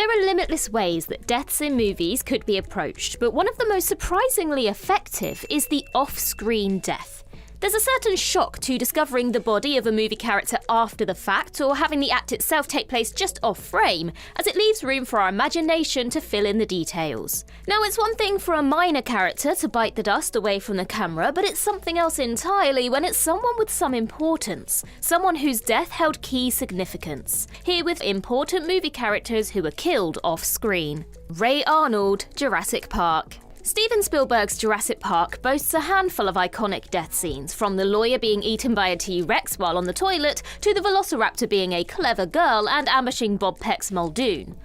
There are limitless ways that deaths in movies could be approached, but one of the most surprisingly effective is the off-screen death. There's a certain shock to discovering the body of a movie character after the fact, or having the act itself take place just off-frame, as it leaves room for our imagination to fill in the details. Now, it's one thing for a minor character to bite the dust away from the camera, but it's something else entirely when it's someone with some importance, someone whose death held key significance. Here with important movie characters who were killed off-screen. Ray Arnold, Jurassic Park. Steven Spielberg's Jurassic Park boasts a handful of iconic death scenes, from the lawyer being eaten by a T-Rex while on the toilet, to the velociraptor being a clever girl and ambushing Bob Peck's Muldoon.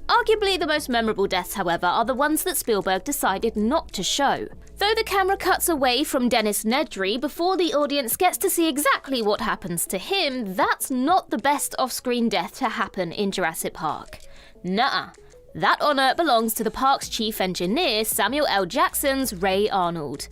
Arguably the most memorable deaths, however, are the ones that Spielberg decided not to show. Though the camera cuts away from Dennis Nedry before the audience gets to see exactly what happens to him, that's not the best off-screen death to happen in Jurassic Park. Nuh-uh. That honour belongs to the park's chief engineer, Samuel L. Jackson's Ray Arnold.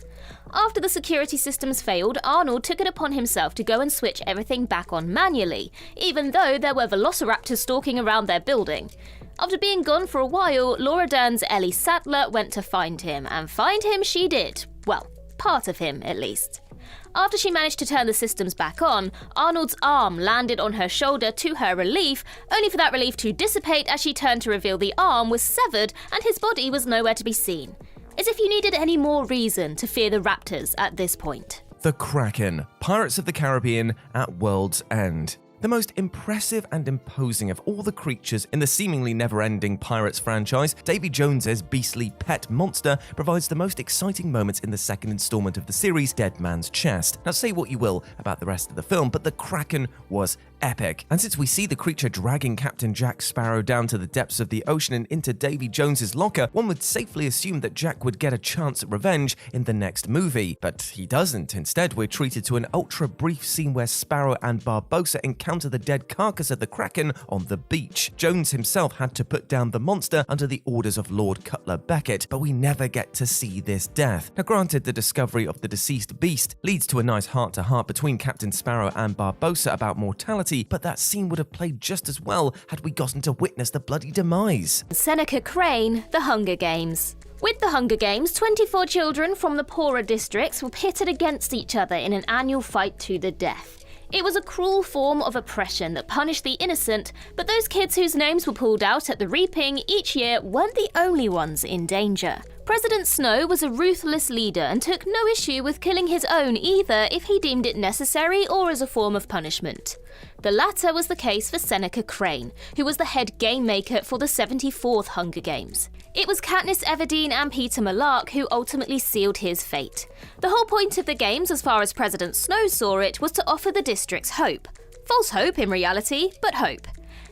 After the security systems failed, Arnold took it upon himself to go and switch everything back on manually, even though there were velociraptors stalking around their building. After being gone for a while, Laura Dern's Ellie Sattler went to find him, and find him she did. Well, part of him, at least. After she managed to turn the systems back on, Arnold's arm landed on her shoulder to her relief, only for that relief to dissipate as she turned to reveal the arm was severed and his body was nowhere to be seen. As if you needed any more reason to fear the raptors at this point. The Kraken, Pirates of the Caribbean at World's End. The most impressive and imposing of all the creatures in the seemingly never-ending Pirates franchise, Davy Jones's beastly pet monster provides the most exciting moments in the second installment of the series, Dead Man's Chest. Now, say what you will about the rest of the film, but the Kraken was epic. And since we see the creature dragging Captain Jack Sparrow down to the depths of the ocean and into Davy Jones's locker, one would safely assume that Jack would get a chance at revenge in the next movie. But he doesn't. Instead, we're treated to an ultra-brief scene where Sparrow and Barbossa encounter the dead carcass of the Kraken on the beach. Jones himself had to put down the monster under the orders of Lord Cutler Beckett, but we never get to see this death. Now, granted, the discovery of the deceased beast leads to a nice heart-to-heart between Captain Sparrow and Barbossa about mortality, but that scene would have played just as well had we gotten to witness the bloody demise. Seneca Crane, The Hunger Games. With the Hunger Games, 24 children from the poorer districts were pitted against each other in an annual fight to the death. It was a cruel form of oppression that punished the innocent, but those kids whose names were pulled out at the reaping each year weren't the only ones in danger. President Snow was a ruthless leader and took no issue with killing his own either if he deemed it necessary or as a form of punishment. The latter was the case for Seneca Crane, who was the head game maker for the 74th Hunger Games. It was Katniss Everdeen and Peter Malark who ultimately sealed his fate. The whole point of the games, as far as President Snow saw it, was to offer the districts hope. False hope in reality, but hope.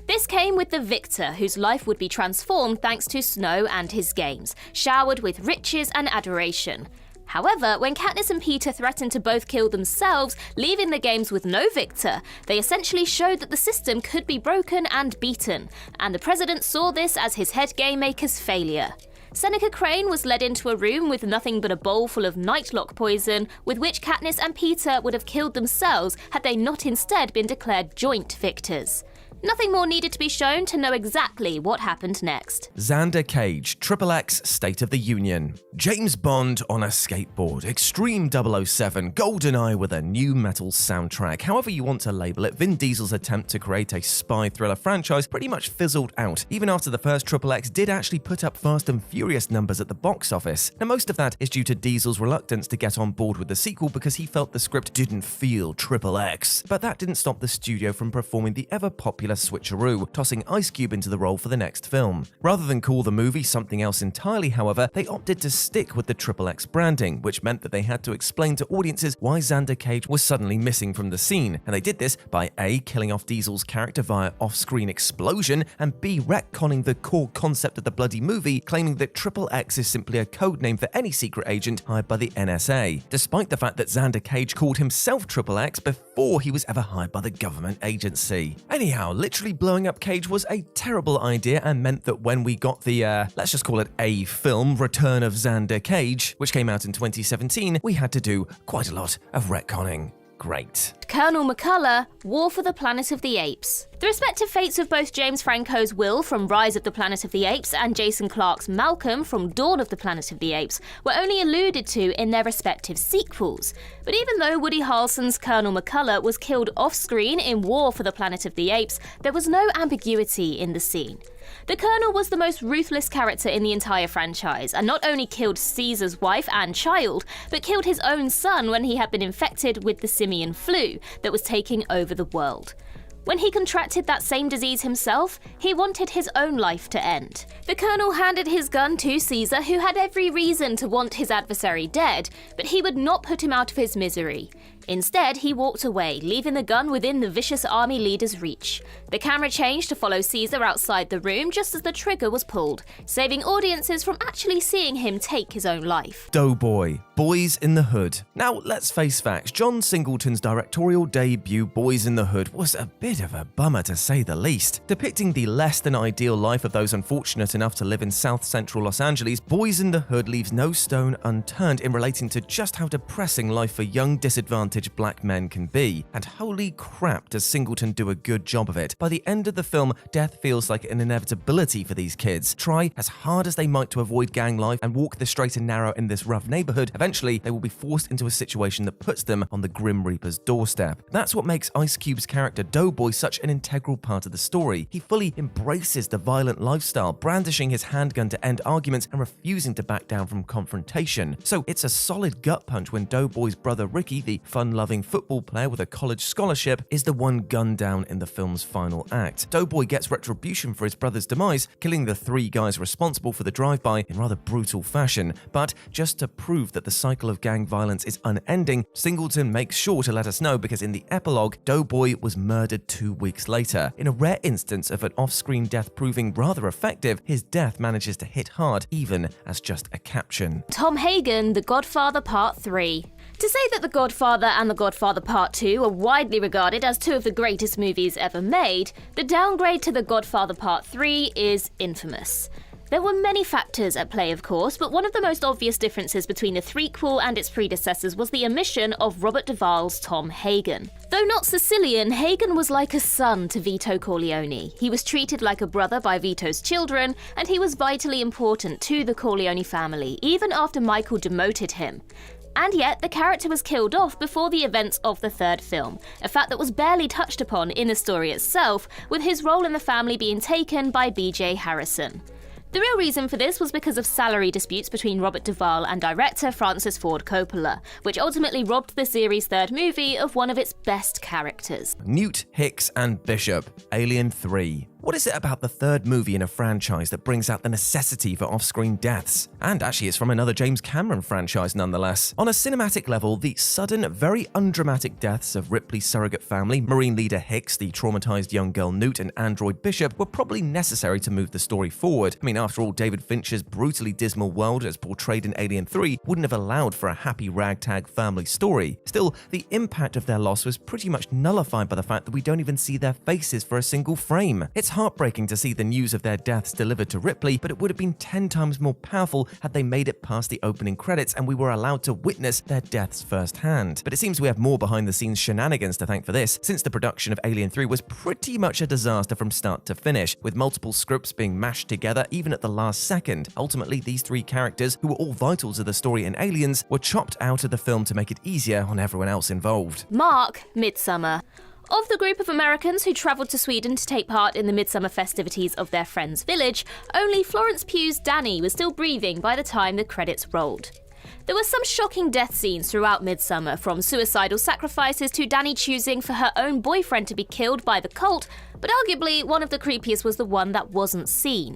This came with the victor, whose life would be transformed thanks to Snow and his games, showered with riches and adoration. However, when Katniss and Peter threatened to both kill themselves, leaving the games with no victor, they essentially showed that the system could be broken and beaten, and the president saw this as his head game maker's failure. Seneca Crane was led into a room with nothing but a bowl full of nightlock poison, with which Katniss and Peter would have killed themselves had they not instead been declared joint victors. Nothing more needed to be shown to know exactly what happened next. Xander Cage, XXX State of the Union. James Bond on a skateboard, Extreme 007, GoldenEye with a new metal soundtrack. However you want to label it, Vin Diesel's attempt to create a spy thriller franchise pretty much fizzled out, even after the first XXX did actually put up Fast and Furious numbers at the box office. Now, most of that is due to Diesel's reluctance to get on board with the sequel because he felt the script didn't feel XXX. But that didn't stop the studio from performing the ever-popular switcheroo, tossing Ice Cube into the role for the next film. Rather than call the movie something else entirely, however, they opted to stick with the XXX branding, which meant that they had to explain to audiences why Xander Cage was suddenly missing from the scene, and they did this by A, killing off Diesel's character via off-screen explosion, and B, retconning the core concept of the bloody movie, claiming that XXX is simply a code name for any secret agent hired by the NSA, despite the fact that Xander Cage called himself XXX before he was ever hired by the government agency. Anyhow, literally blowing up Cage was a terrible idea and meant that when we got the, let's just call it a film, Return of Xander Cage, which came out in 2017, we had to do quite a lot of retconning. Great. Colonel McCullough, War for the Planet of the Apes. The respective fates of both James Franco's Will from Rise of the Planet of the Apes and Jason Clarke's Malcolm from Dawn of the Planet of the Apes were only alluded to in their respective sequels. But even though Woody Harrelson's Colonel McCullough was killed off-screen in War for the Planet of the Apes, there was no ambiguity in the scene. The Colonel was the most ruthless character in the entire franchise, and not only killed Caesar's wife and child, but killed his own son when he had been infected with the simian flu that was taking over the world. When he contracted that same disease himself, he wanted his own life to end. The Colonel handed his gun to Caesar, who had every reason to want his adversary dead, but he would not put him out of his misery. Instead, he walked away, leaving the gun within the vicious army leader's reach. The camera changed to follow Caesar outside the room just as the trigger was pulled, saving audiences from actually seeing him take his own life. Doughboy, Boyz in the Hood. Now, let's face facts, John Singleton's directorial debut, Boyz in the Hood, was a bit of a bummer to say the least. Depicting the less than ideal life of those unfortunate enough to live in South Central Los Angeles, Boyz in the Hood leaves no stone unturned in relating to just how depressing life for young, disadvantaged black men can be. And holy crap, does Singleton do a good job of it. By the end of the film, death feels like an inevitability for these kids. Try as hard as they might to avoid gang life and walk the straight and narrow in this rough neighborhood, eventually they will be forced into a situation that puts them on the Grim Reaper's doorstep. That's what makes Ice Cube's character Doughboy such an integral part of the story. He fully embraces the violent lifestyle, brandishing his handgun to end arguments and refusing to back down from confrontation. So it's a solid gut punch when Doughboy's brother Ricky, the fun-loving football player with a college scholarship, is the one gunned down in the film's final act. Doughboy gets retribution for his brother's demise, killing the 3 guys responsible for the drive-by in rather brutal fashion. But just to prove that the cycle of gang violence is unending, Singleton makes sure to let us know, because in the epilogue, Doughboy was murdered 2 weeks later. In a rare instance of an off-screen death proving rather effective, his death manages to hit hard, even as just a caption. Tom Hagen, The Godfather Part 3. To say that The Godfather and The Godfather Part 2 are widely regarded as 2 of the greatest movies ever made, the downgrade to The Godfather Part 3 is infamous. There were many factors at play, of course, but one of the most obvious differences between the threequel and its predecessors was the omission of Robert Duvall's Tom Hagen. Though not Sicilian, Hagen was like a son to Vito Corleone. He was treated like a brother by Vito's children, and he was vitally important to the Corleone family, even after Michael demoted him. And yet, the character was killed off before the events of the 3rd film, a fact that was barely touched upon in the story itself, with his role in the family being taken by B.J. Harrison. The real reason for this was because of salary disputes between Robert Duvall and director Francis Ford Coppola, which ultimately robbed the series' 3rd movie of one of its best characters. Newt, Hicks, and Bishop, Alien 3. What is it about the 3rd movie in a franchise that brings out the necessity for off-screen deaths? And actually, it's from another James Cameron franchise nonetheless. On a cinematic level, the sudden, very undramatic deaths of Ripley's surrogate family, Marine leader Hicks, the traumatized young girl Newt, and android Bishop were probably necessary to move the story forward. I mean, after all, David Fincher's brutally dismal world as portrayed in Alien 3 wouldn't have allowed for a happy ragtag family story. Still, the impact of their loss was pretty much nullified by the fact that we don't even see their faces for a single frame. It's heartbreaking to see the news of their deaths delivered to Ripley, but it would have been 10 times more powerful had they made it past the opening credits and we were allowed to witness their deaths firsthand. But it seems we have more behind-the-scenes shenanigans to thank for this, since the production of Alien 3 was pretty much a disaster from start to finish, with multiple scripts being mashed together even at the last second. Ultimately, these 3 characters, who were all vital to the story in Aliens, were chopped out of the film to make it easier on everyone else involved. Mark Midsommar. Of the group of Americans who travelled to Sweden to take part in the midsummer festivities of their friend's village, only Florence Pugh's Danny was still breathing by the time the credits rolled. There were some shocking death scenes throughout Midsommar, from suicidal sacrifices to Danny choosing for her own boyfriend to be killed by the cult, but arguably one of the creepiest was the one that wasn't seen.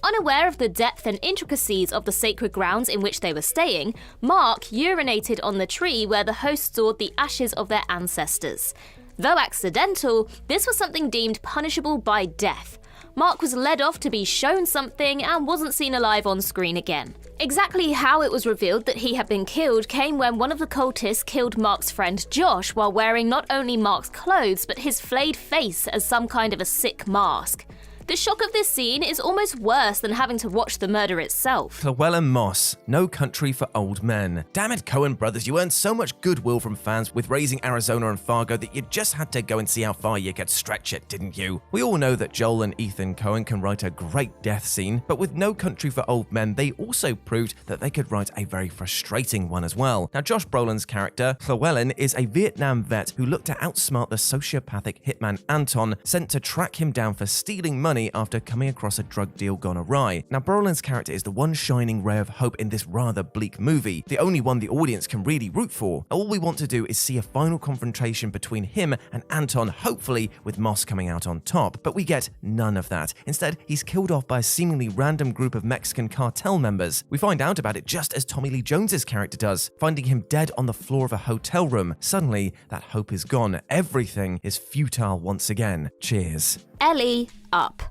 Unaware of the depth and intricacies of the sacred grounds in which they were staying, Mark urinated on the tree where the host stored the ashes of their ancestors. Though accidental, this was something deemed punishable by death. Mark was led off to be shown something and wasn't seen alive on screen again. Exactly how it was revealed that he had been killed came when one of the cultists killed Mark's friend Josh while wearing not only Mark's clothes but his flayed face as some kind of a sick mask. The shock of this scene is almost worse than having to watch the murder itself. Llewelyn Moss, No Country for Old Men. Damn it, Coen brothers, you earned so much goodwill from fans with Raising Arizona and Fargo that you just had to go and see how far you could stretch it, didn't you? We all know that Joel and Ethan Coen can write a great death scene, but with No Country for Old Men, they also proved that they could write a very frustrating one as well. Now, Josh Brolin's character, Llewelyn, is a Vietnam vet who looked to outsmart the sociopathic hitman Anton, sent to track him down for stealing money after coming across a drug deal gone awry. Now, Brolin's character is the one shining ray of hope in this rather bleak movie, the only one the audience can really root for. All we want to do is see a final confrontation between him and Anton, hopefully with Moss coming out on top, but we get none of that. Instead, he's killed off by a seemingly random group of Mexican cartel members. We find out about it just as Tommy Lee Jones's character does, finding him dead on the floor of a hotel room. Suddenly, that hope is gone. Everything is futile once again. Cheers. Ellie, Up.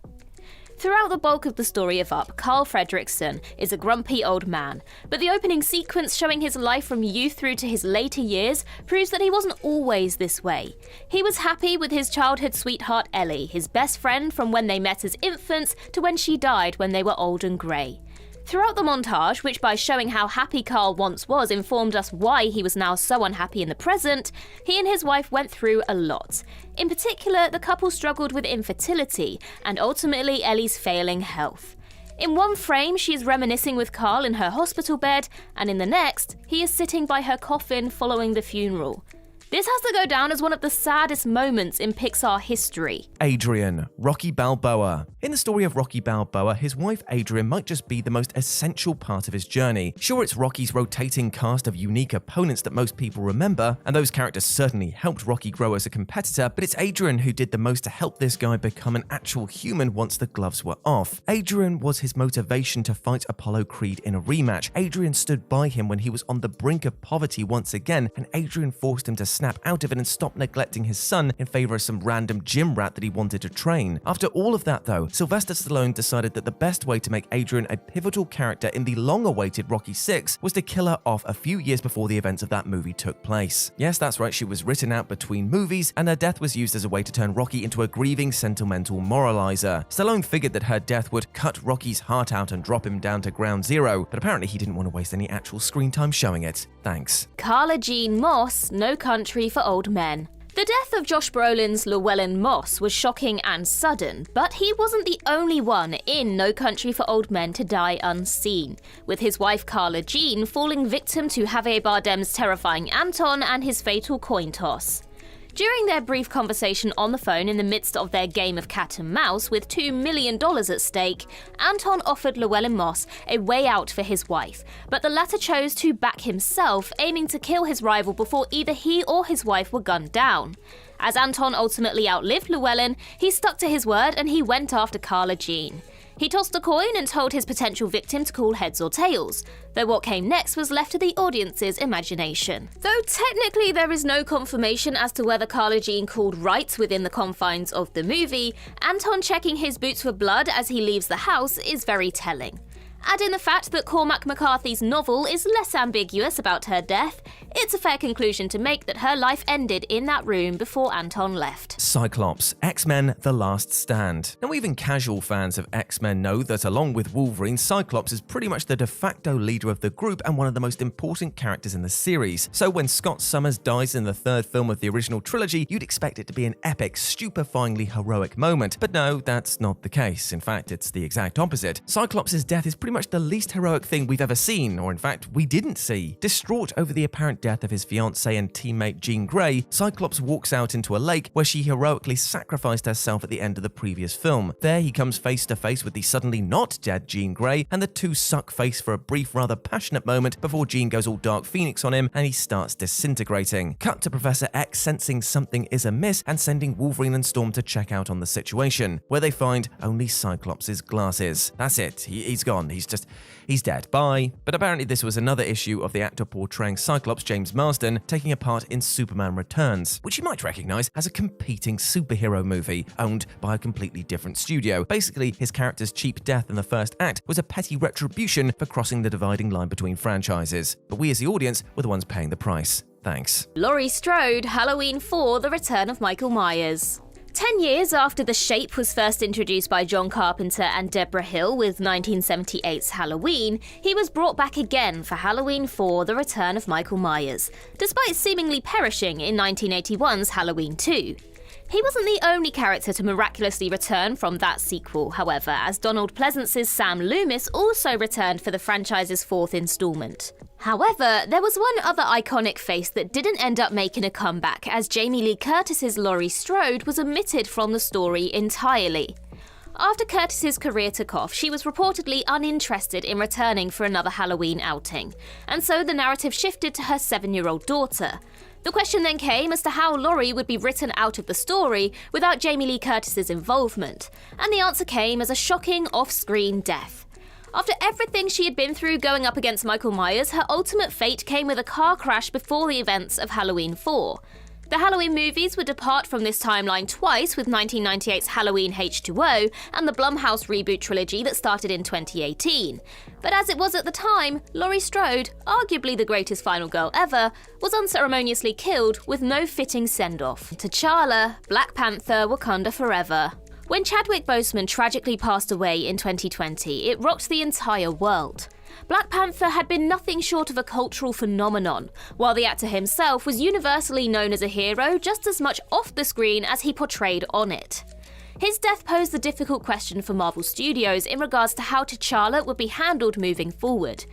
Throughout the bulk of the story of Up, Carl Fredricksen is a grumpy old man, but the opening sequence showing his life from youth through to his later years proves that he wasn't always this way. He was happy with his childhood sweetheart Ellie, his best friend from when they met as infants to when she died when they were old and grey. Throughout the montage, which by showing how happy Carl once was informed us why he was now so unhappy in the present, he and his wife went through a lot. In particular, the couple struggled with infertility and ultimately Ellie's failing health. In one frame, she is reminiscing with Carl in her hospital bed, and in the next, he is sitting by her coffin following the funeral. This has to go down as one of the saddest moments in Pixar history. Adrian, Rocky Balboa. In the story of Rocky Balboa, his wife Adrian might just be the most essential part of his journey. Sure, it's Rocky's rotating cast of unique opponents that most people remember, and those characters certainly helped Rocky grow as a competitor, but it's Adrian who did the most to help this guy become an actual human once the gloves were off. Adrian was his motivation to fight Apollo Creed in a rematch. Adrian stood by him when he was on the brink of poverty once again, and Adrian forced him to snap out of it and stop neglecting his son in favor of some random gym rat that he wanted to train. After all of that though, Sylvester Stallone decided that the best way to make Adrian a pivotal character in the long-awaited Rocky VI was to kill her off a few years before the events of that movie took place. Yes, that's right, she was written out between movies, and her death was used as a way to turn Rocky into a grieving, sentimental moralizer. Stallone figured that her death would cut Rocky's heart out and drop him down to ground zero, but apparently he didn't want to waste any actual screen time showing it. Thanks. Carla Jean Moss, No Country for Old Men. The death of Josh Brolin's Llewelyn Moss was shocking and sudden, but he wasn't the only one in No Country for Old Men to die unseen, with his wife Carla Jean falling victim to Javier Bardem's terrifying Anton and his fatal coin toss. During their brief conversation on the phone in the midst of their game of cat and mouse with $2 million at stake, Anton offered Llewelyn Moss a way out for his wife, but the latter chose to back himself, aiming to kill his rival before either he or his wife were gunned down. As Anton ultimately outlived Llewelyn, he stuck to his word and he went after Carla Jean. He tossed a coin and told his potential victim to call heads or tails, though what came next was left to the audience's imagination. Though technically there is no confirmation as to whether Carla Jean called right within the confines of the movie, Anton checking his boots for blood as he leaves the house is very telling. Add in the fact that Cormac McCarthy's novel is less ambiguous about her death, it's a fair conclusion to make that her life ended in that room before Anton left. Cyclops, X-Men The Last Stand. Now, even casual fans of X-Men know that along with Wolverine, Cyclops is pretty much the de facto leader of the group and one of the most important characters in the series. So when Scott Summers dies in the third film of the original trilogy, you'd expect it to be an epic, stupefyingly heroic moment. But no, that's not the case. In fact, it's the exact opposite. Cyclops' death is pretty much the least heroic thing we've ever seen, or in fact, we didn't see. Distraught over the apparent death of his fiancée and teammate Jean Grey, Cyclops walks out into a lake where she heroically sacrificed herself at the end of the previous film. There he comes face to face with the suddenly not dead Jean Grey, and the two suck face for a brief, rather passionate moment before Jean goes all Dark Phoenix on him and he starts disintegrating. Cut to Professor X sensing something is amiss and sending Wolverine and Storm to check out on the situation, where they find only Cyclops' glasses. That's it, he's gone, he's dead, bye. But apparently this was another issue of the actor portraying Cyclops, James Marsden, taking a part in Superman Returns, which you might recognize as a competing superhero movie owned by a completely different studio. Basically, his character's cheap death in the first act was a petty retribution for crossing the dividing line between franchises. But we as the audience were the ones paying the price. Thanks. Laurie Strode, Halloween 4, The Return of Michael Myers. 10 years after The Shape was first introduced by John Carpenter and Deborah Hill with 1978's Halloween, he was brought back again for Halloween 4: The Return of Michael Myers, despite seemingly perishing in 1981's Halloween 2. He wasn't the only character to miraculously return from that sequel, however, as Donald Pleasance's Sam Loomis also returned for the franchise's 4th installment. However, there was one other iconic face that didn't end up making a comeback, as Jamie Lee Curtis's Laurie Strode was omitted from the story entirely. After Curtis's career took off, she was reportedly uninterested in returning for another Halloween outing, and so the narrative shifted to her 7-year-old daughter. The question then came as to how Laurie would be written out of the story without Jamie Lee Curtis's involvement, and the answer came as a shocking off-screen death. After everything she had been through going up against Michael Myers, her ultimate fate came with a car crash before the events of Halloween 4. The Halloween movies would depart from this timeline twice, with 1998's Halloween H2O and the Blumhouse reboot trilogy that started in 2018. But as it was at the time, Laurie Strode, arguably the greatest final girl ever, was unceremoniously killed with no fitting send-off. T'Challa, Black Panther, Wakanda Forever. When Chadwick Boseman tragically passed away in 2020, it rocked the entire world. Black Panther had been nothing short of a cultural phenomenon, while the actor himself was universally known as a hero just as much off the screen as he portrayed on it. His death posed the difficult question for Marvel Studios in regards to how T'Challa would be handled moving forward.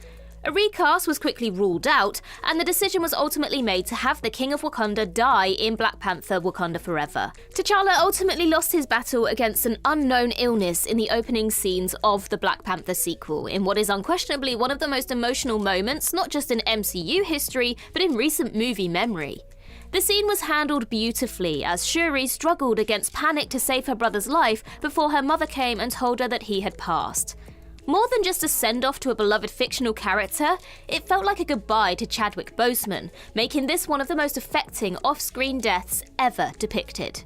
A recast was quickly ruled out, and the decision was ultimately made to have the King of Wakanda die in Black Panther: Wakanda Forever. T'Challa ultimately lost his battle against an unknown illness in the opening scenes of the Black Panther sequel, in what is unquestionably one of the most emotional moments, not just in MCU history, but in recent movie memory. The scene was handled beautifully, as Shuri struggled against panic to save her brother's life before her mother came and told her that he had passed. More than just a send-off to a beloved fictional character, it felt like a goodbye to Chadwick Boseman, making this one of the most affecting off-screen deaths ever depicted.